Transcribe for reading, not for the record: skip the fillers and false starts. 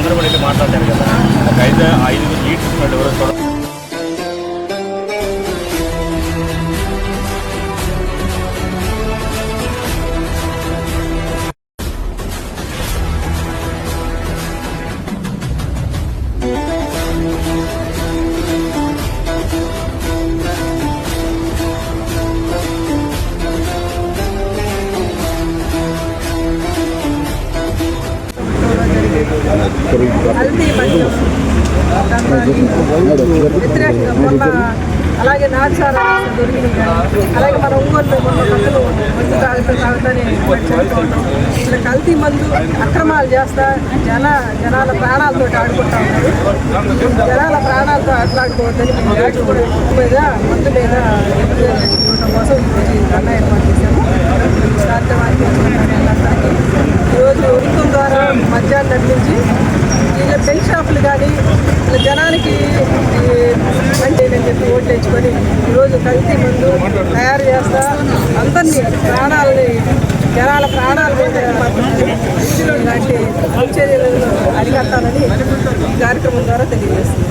చంద్రబాబు అయితే మాట్లాడారు కదా, ఒక 5 సీట్స్ ఉన్నట్టు ఎవరో చూడ. వ్యతిరేకంగా మొన్న అలాగే నాటుసారా దొరికింది. అలాగే మన ఒంగోలులో మొన్న కథలు మందు తాగుతానే చనిపోవడం, ఇలా కల్తీ మందు అక్రమాలు చేస్తా జనాల ప్రాణాలతో ఆడుకుంటా ఉన్నారు. జనాల ప్రాణాలతో ఆటలాడుకోవద్దని మీద మందు మీద ఇవ్వడం కోసం ధర్నా ఏర్పాటు చేశాము. ఈరోజు ప్రభుత్వం ద్వారా మద్యాన్ని నుంచి ఇలా పెన్ షాపులు కానీ ఇలా జనానికి అంటే చెప్పి ఓట్లు వేసుకొని ఈరోజు కల్తీ మందు తయారు చేస్తా అందరినీ జనాల ప్రాణాల మీద ఇలాంటి చర్యలను అరికట్టాలని ఈ కార్యక్రమం ద్వారా తెలియజేస్తుంది.